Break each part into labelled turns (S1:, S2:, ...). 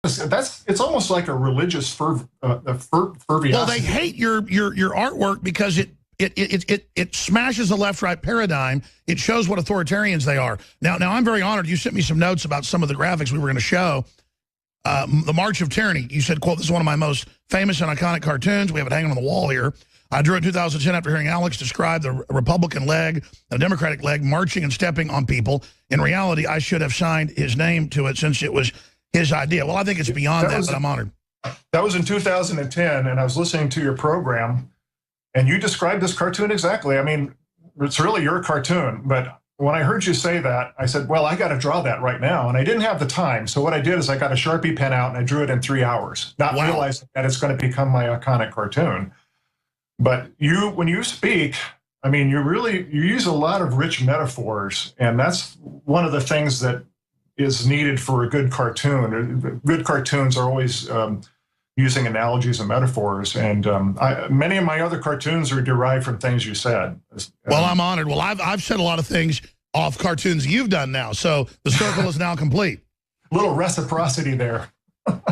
S1: It's almost like a religious ferviosity.
S2: Well, they hate your artwork because it smashes the left-right paradigm. It shows what authoritarians they are. Now I'm very honored. You sent me some notes about some of the graphics we were going to show. The March of Tyranny. You said, quote, "This is one of my most famous and iconic cartoons. We have it hanging on the wall here. I drew it in 2010 after hearing Alex describe the Republican leg, the Democratic leg, marching and stepping on people. In reality, I should have signed his name to it since it was his idea." Well, I think it's beyond that, but I'm honored.
S1: That was in 2010, and I was listening to your program, and you described this cartoon exactly. I mean, it's really your cartoon, but when I heard you say that, I said, well, I got to draw that right now. And I didn't have the time. So what I did is I got a Sharpie pen out and I drew it in 3 hours, not realizing that it's going to become my iconic cartoon. But when you speak, I mean, you use a lot of rich metaphors. And that's one of the things that is needed for a good cartoon. Good cartoons are always using analogies and metaphors, and many of my other cartoons are derived from things you said.
S2: Well, I'm honored. Well, I've said a lot of things off cartoons you've done now, so the circle is now complete.
S1: A little reciprocity there.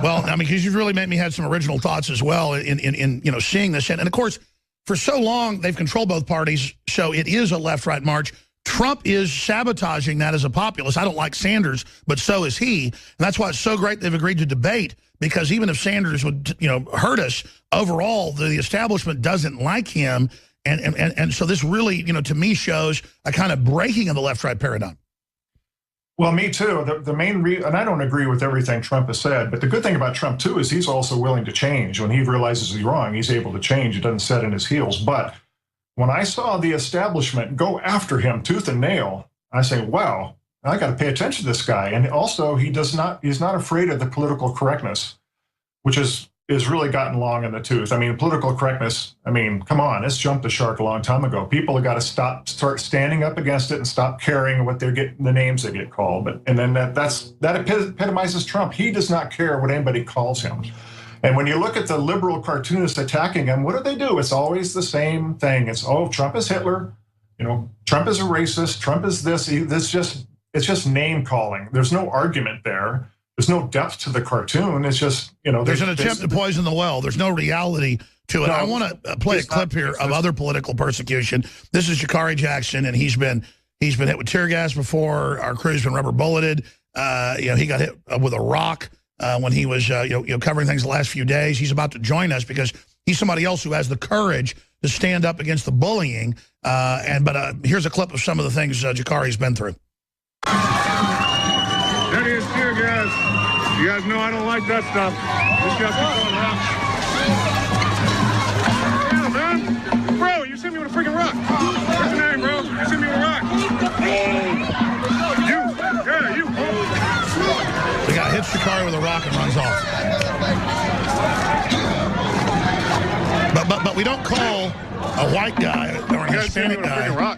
S2: Well, I mean, because you've really made me have some original thoughts as well in seeing this, and of course, for so long they've controlled both parties, so it is a left-right march. Trump is sabotaging that as a populist. I don't like Sanders, but so is he, and that's why it's so great they've agreed to debate. Because even if Sanders would, hurt us overall, the establishment doesn't like him, and so this really, to me, shows a kind of breaking of the left-right paradigm.
S1: Well, me too. The main reason, and I don't agree with everything Trump has said, but the good thing about Trump too is he's also willing to change. When he realizes he's wrong, he's able to change. It doesn't set in his heels. But when I saw the establishment go after him tooth and nail, I say, wow. I got to pay attention to this guy. And also, he's not afraid of the political correctness, which is really gotten long in the tooth. I mean, political correctness, I mean, come on, it's jumped the shark a long time ago. People have got to start standing up against it and stop caring what they're getting, the names they get called. And then that epitomizes Trump. He does not care what anybody calls him. And when you look at the liberal cartoonists attacking him, what do? It's always the same thing. It's, oh, Trump is Hitler. Trump is a racist. Trump is this. It's just name calling. There's no argument there. There's no depth to the cartoon. It's just,
S2: there's an attempt to poison the well. There's no reality to it. No, I want to play a clip here of other political persecution. This is Jakari Jackson, and he's been hit with tear gas before. Our crew's been rubber bulleted. He got hit with a rock when he was covering things the last few days. He's about to join us because he's somebody else who has the courage to stand up against the bullying. But here's a clip of some of the things Jakari's been through.
S3: That is tear gas. You guys know I don't like that stuff. This guy's going out. Yeah, man. Bro, you sent me with a freaking rock. What's your name, bro? You sent me with a rock. You.
S2: The guy hits Jakari with a rock and runs off. But we don't call a white guy or a Hispanic guy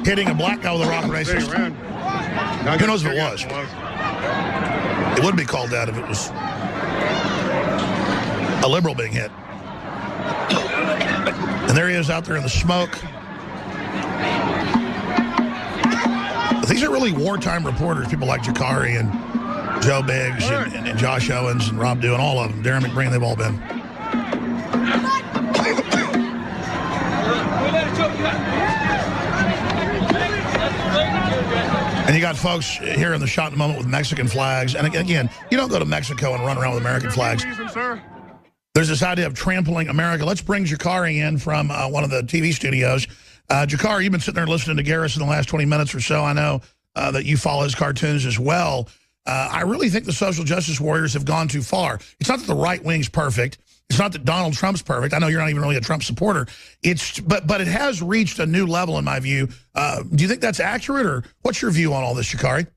S2: hitting a black guy with a rock racist. Who knows if it was? It would be called that if it was a liberal being hit. And there he is out there in the smoke. But these are really wartime reporters, people like Jakari and Joe Biggs and Josh Owens and Rob Dew and all of them. Darren McBreen, they've all been. And you got folks here in the shot in the moment with Mexican flags. And again, you don't go to Mexico and run around with American flags. There's this idea of trampling America. Let's bring Jakari in from one of the TV studios. Jakari, you've been sitting there listening to Garrison the last 20 minutes or so. I know that you follow his cartoons as well. I really think the social justice warriors have gone too far. It's not that the right wing's perfect. It's not that Donald Trump's perfect. I know you're not even really a Trump supporter. But it has reached a new level in my view. Do you think that's accurate, or what's your view on all this, Jakari?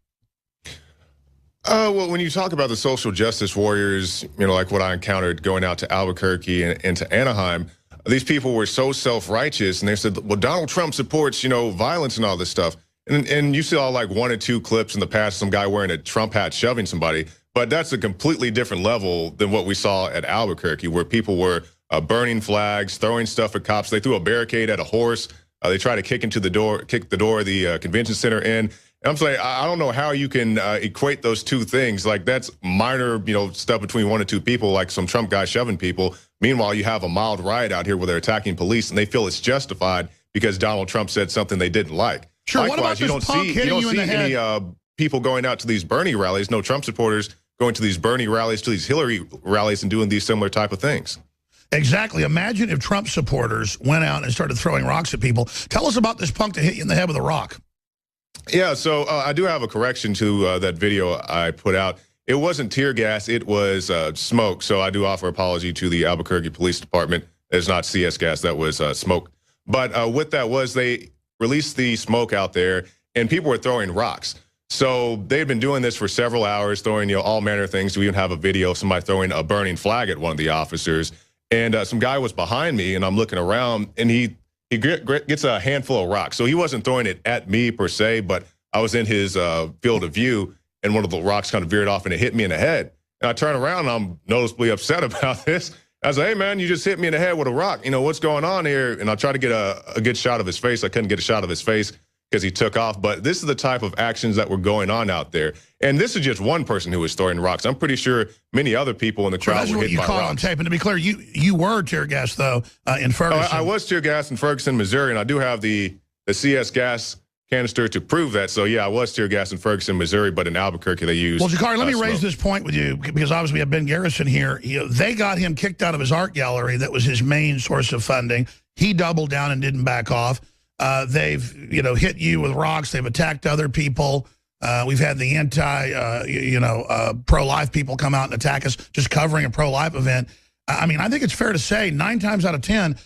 S4: Well, when you talk about the social justice warriors, like what I encountered going out to Albuquerque and to Anaheim, these people were so self-righteous, and they said, well, Donald Trump supports, violence and all this stuff. And you saw like 1 or 2 clips in the past, some guy wearing a Trump hat shoving somebody. But that's a completely different level than what we saw at Albuquerque, where people were burning flags, throwing stuff at cops. They threw a barricade at a horse. They tried to kick the door of the convention center in. And I'm saying, I don't know how you can equate those two things. Like, that's minor, stuff between one or two people, like some Trump guy shoving people. Meanwhile, you have a mild riot out here where they're attacking police, and they feel it's justified because Donald Trump said something they didn't like.
S2: Sure.
S4: Likewise,
S2: what about this punk hitting you in the head?
S4: Any people going out to these Bernie rallies, no Trump supporters going to these Bernie rallies, to these Hillary rallies, and doing these similar type of things.
S2: Exactly. Imagine if Trump supporters went out and started throwing rocks at people. Tell us about this punk that hit you in the head with a rock.
S4: Yeah, so I do have a correction to that video I put out. It wasn't tear gas, it was smoke. So I do offer apology to the Albuquerque Police Department. It's not CS gas, that was smoke. But what that was, they released the smoke out there, and people were throwing rocks. So they'd been doing this for several hours, throwing all manner of things. We even have a video of somebody throwing a burning flag at one of the officers. And some guy was behind me, and I'm looking around, and he gets a handful of rocks. So he wasn't throwing it at me per se, but I was in his field of view, and one of the rocks kind of veered off and it hit me in the head. And I turn around, and I'm noticeably upset about this. I was like, hey, man, you just hit me in the head with a rock. What's going on here? And I tried to get a good shot of his face. I couldn't get a shot of his face because he took off. But this is the type of actions that were going on out there. And this is just one person who was throwing rocks. I'm pretty sure many other people in the crowd were hit by rocks. That's what you caught on
S2: tape. And to be clear, you were tear gas, though, in Ferguson.
S4: I was tear gas in Ferguson, Missouri, and I do have the CS gas canister to prove that. So, yeah, I was tear gas in Ferguson, Missouri, but in Albuquerque they used
S2: Jakari, let me raise this point with you, because obviously we have Ben Garrison here. They got him kicked out of his art gallery. That was his main source of funding. He doubled down and didn't back off. They've, hit you with rocks. They've attacked other people. We've had the pro-life people come out and attack us just covering a pro-life event. I mean, I think it's fair to say 9 times out of 10,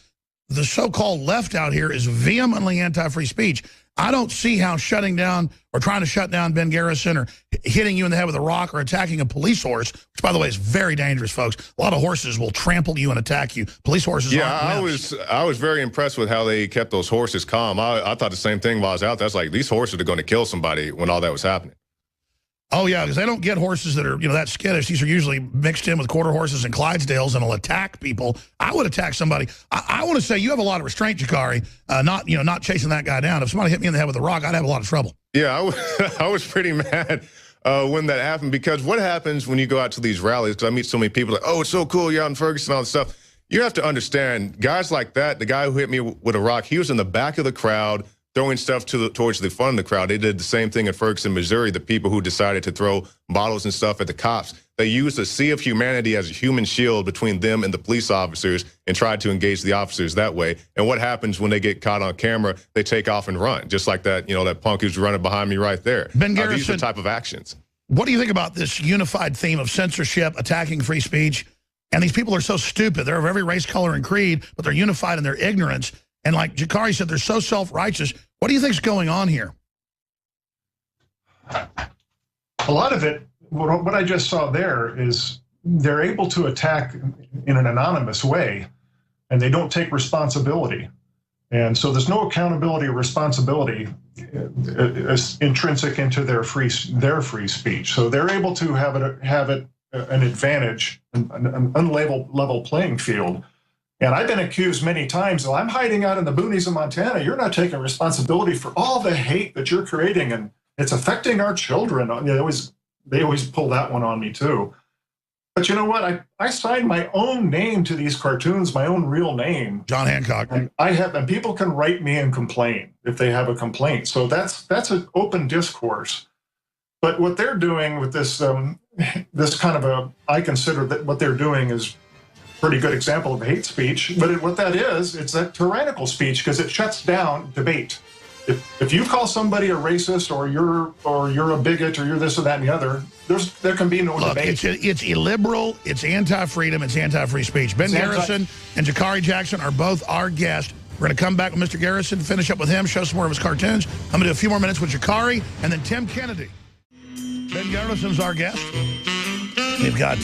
S2: the so-called left out here is vehemently anti-free speech. I don't see how shutting down or trying to shut down Ben Garrison or hitting you in the head with a rock or attacking a police horse, which, by the way, is very dangerous, folks. A lot of horses will trample you and attack you. Police horses aren't wimps.
S4: I was very impressed with how they kept those horses calm. I thought the same thing while I was out there. I was like, these horses are going to kill somebody when all that was happening.
S2: Oh, yeah, because they don't get horses that are, that skittish. These are usually mixed in with quarter horses and Clydesdales and will attack people. I would attack somebody. I want to say you have a lot of restraint, Jakari, not chasing that guy down. If somebody hit me in the head with a rock, I'd have a lot of trouble.
S4: Yeah, I was pretty mad when that happened, because what happens when you go out to these rallies, because I meet so many people like, oh, it's so cool, you're out in Ferguson and all this stuff. You have to understand, guys like that, the guy who hit me with a rock, he was in the back of the crowd, throwing stuff towards the front of the crowd. They did the same thing in Ferguson, Missouri. The people who decided to throw bottles and stuff at the cops, they used a sea of humanity as a human shield between them and the police officers and tried to engage the officers that way. And what happens when they get caught on camera? They take off and run, just like that, that punk who's running behind me right there.
S2: Ben Garrison,
S4: these are the type of actions.
S2: What do you think about this unified theme of censorship, attacking free speech? And these people are so stupid. They're of every race, color, and creed, but they're unified in their ignorance. And like Jakari said, they're so self-righteous. What do you think's going on here?
S1: A lot of it, what I just saw there is they're able to attack in an anonymous way, and they don't take responsibility. And so there's no accountability or responsibility intrinsic into their free speech. So they're able to have it an advantage, an level playing field. And I've been accused many times, well, I'm hiding out in the boonies of Montana. You're not taking responsibility for all the hate that you're creating, and it's affecting our children. They always pull that one on me too. But you know what? I signed my own name to these cartoons, my own real name.
S2: John Hancock.
S1: And people can write me and complain if they have a complaint. So that's an open discourse. But what they're doing with this this kind of I consider that what they're doing is pretty good example of hate speech, but what that is, it's that tyrannical speech, because it shuts down debate. If you call somebody a racist or you're a bigot or you're this or that and the other, there can be no debate.
S2: It's illiberal, it's anti-freedom, it's anti-free speech. Ben Garrison and Jakari Jackson are both our guests. We're going to come back with Mr. Garrison, finish up with him, show some more of his cartoons. I'm going to do a few more minutes with Jakari and then Tim Kennedy. Ben Garrison's our guest. We've got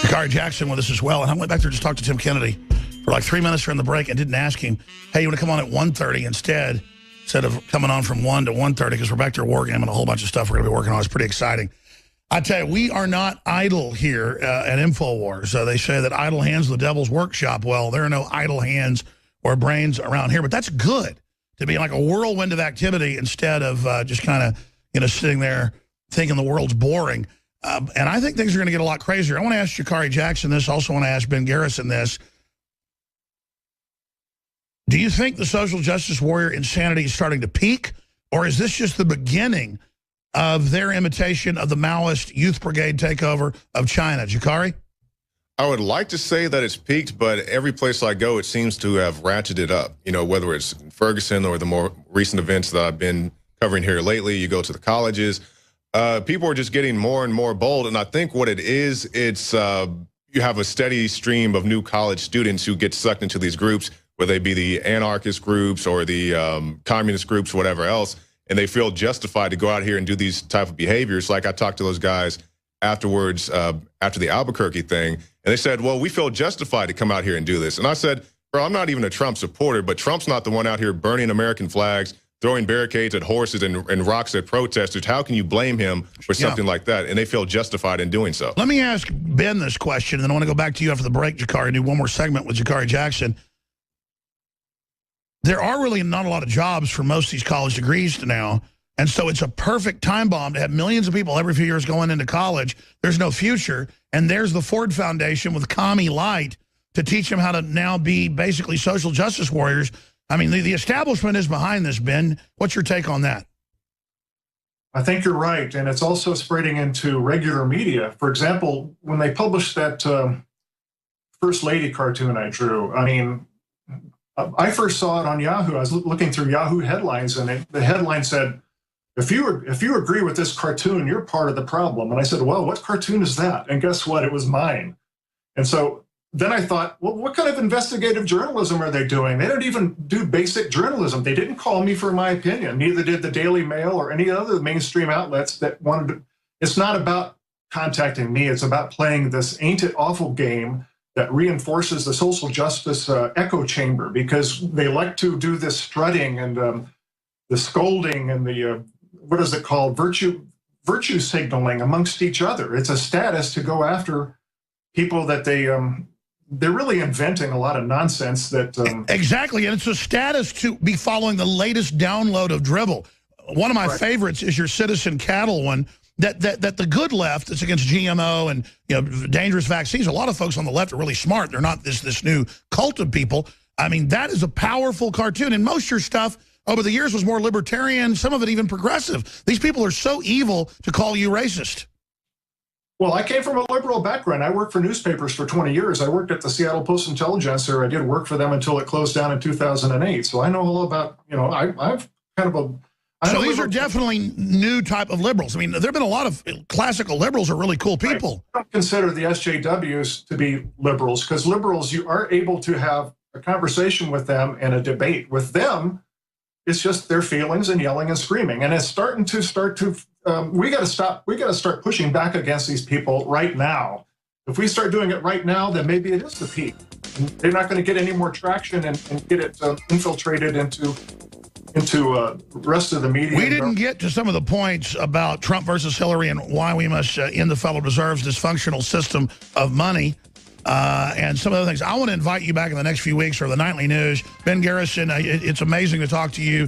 S2: Jakari Jackson with us as well. And I went back there to just talk to Tim Kennedy for like 3 minutes during the break and didn't ask him, hey, you want to come on at 1:30 instead of coming on from 1 to 1:30, because we're back there war game and a whole bunch of stuff we're going to be working on. It's pretty exciting. I tell you, we are not idle here at InfoWars. They say that idle hands are the devil's workshop. Well, there are no idle hands or brains around here, but that's good, to be like a whirlwind of activity instead of just kind of, sitting there thinking the world's boring. And I think things are going to get a lot crazier. I want to ask Jakari Jackson this. Also want to ask Ben Garrison this. Do you think the social justice warrior insanity is starting to peak? Or is this just the beginning of their imitation of the Maoist youth brigade takeover of China? Jakari?
S4: I would like to say that it's peaked, but every place I go, it seems to have ratcheted up. Whether it's Ferguson or the more recent events that I've been covering here lately, you go to the colleges, people are just getting more and more bold. And I think what it is, it's you have a steady stream of new college students who get sucked into these groups, whether they be the anarchist groups or the communist groups, whatever else, and they feel justified to go out here and do these type of behaviors. Like I talked to those guys afterwards, after the Albuquerque thing, and they said, well, we feel justified to come out here and do this. And I said, bro, I'm not even a Trump supporter, but Trump's not the one out here burning American flags, throwing barricades at horses and rocks at protesters. How can you blame him for something like that? And they feel justified in doing so.
S2: Let me ask Ben this question, and then I want to go back to you after the break, Jakari, and do one more segment with Jakari Jackson. There are really not a lot of jobs for most of these college degrees now, and so it's a perfect time bomb to have millions of people every few years going into college. There's no future, and there's the Ford Foundation with Commie Light to teach them how to now be basically social justice warriors. I mean, the establishment is behind this, Ben. What's your take on that?
S1: I think you're right, and it's also spreading into regular media. For example, when they published that First Lady cartoon I drew, I mean, I first saw it on Yahoo. I was looking through Yahoo headlines, and the headline said, if you agree with this cartoon, you're part of the problem. And I said, well, what cartoon is that? And guess what? It was mine. And so then I thought, well, what kind of investigative journalism are they doing? They don't even do basic journalism. They didn't call me for my opinion. Neither did the Daily Mail or any other mainstream outlets that wanted to. It's not about contacting me. It's about playing this ain't it awful game that reinforces the social justice echo chamber, because they like to do this strutting and the scolding and the, what is it called, virtue signaling amongst each other. It's a status to go after people that they're really inventing a lot of nonsense that...
S2: Exactly, and it's a status to be following the latest download of Dribble. One of my favorites is your Citizen Cattle one, that the good left that's against GMO and dangerous vaccines. A lot of folks on the left are really smart. They're not this new cult of people. I mean, that is a powerful cartoon. And most of your stuff over the years was more libertarian, some of it even progressive. These people are so evil to call you racist.
S1: Well, I came from a liberal background. I worked for newspapers for 20 years. I worked at the Seattle Post-Intelligencer. I did work for them until it closed down in 2008. So I know all about, I've kind of a...
S2: So these are definitely new type of liberals. I mean, there have been a lot of classical liberals are really cool people.
S1: I don't consider the SJWs to be liberals, because liberals, you are able to have a conversation with them and a debate with them. It's just their feelings and yelling and screaming. And it's starting to we got to start pushing back against these people right now. If we start doing it right now, then maybe it is the peak. And they're not going to get any more traction and get it infiltrated into the rest of the media.
S2: We didn't get to some of the points about Trump versus Hillary and why we must end the Federal Reserve's dysfunctional system of money and some of the things. I want to invite you back in the next few weeks for the Nightly News. Ben Garrison, it's amazing to talk to you,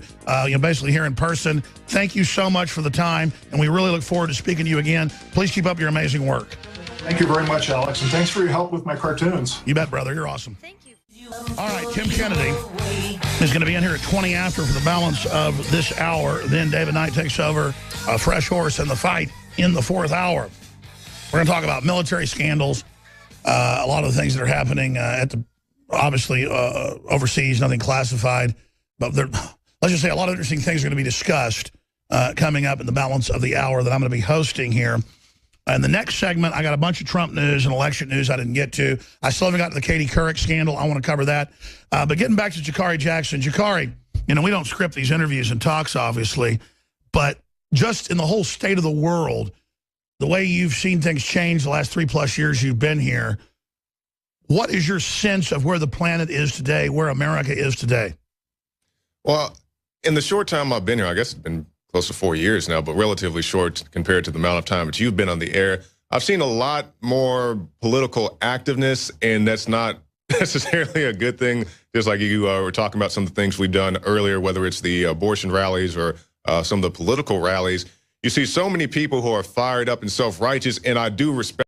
S2: basically here in person. Thank you so much for the time, and we really look forward to speaking to you again. Please keep up your amazing work.
S1: Thank you very much, Alex, and thanks for your help with my cartoons.
S2: You bet, brother. You're awesome.
S5: Thank you.
S2: All right, Tim Kennedy is going to be in here at 20 after for the balance of this hour. Then David Knight takes over a fresh horse in the fight in the fourth hour. We're going to talk about military scandals, a lot of the things that are happening obviously overseas, nothing classified. But let's just say a lot of interesting things are going to be discussed coming up in the balance of the hour that I'm going to be hosting here. In the next segment, I got a bunch of Trump news and election news I didn't get to. I still haven't got to the Katie Couric scandal. I want to cover that. But getting back to Jakari Jackson. Jakari, we don't script these interviews and talks, obviously, but just in the whole state of the world, the way you've seen things change the last 3+ years you've been here, what is your sense of where the planet is today, where America is today?
S4: Well, in the short time I've been here, I guess it's been close to 4 years now, but relatively short compared to the amount of time that you've been on the air. I've seen a lot more political activeness, and that's not necessarily a good thing just like you were talking about some of the things we've done earlier, whether it's the abortion rallies or some of the political rallies. You see so many people who are fired up and self-righteous, and I do respect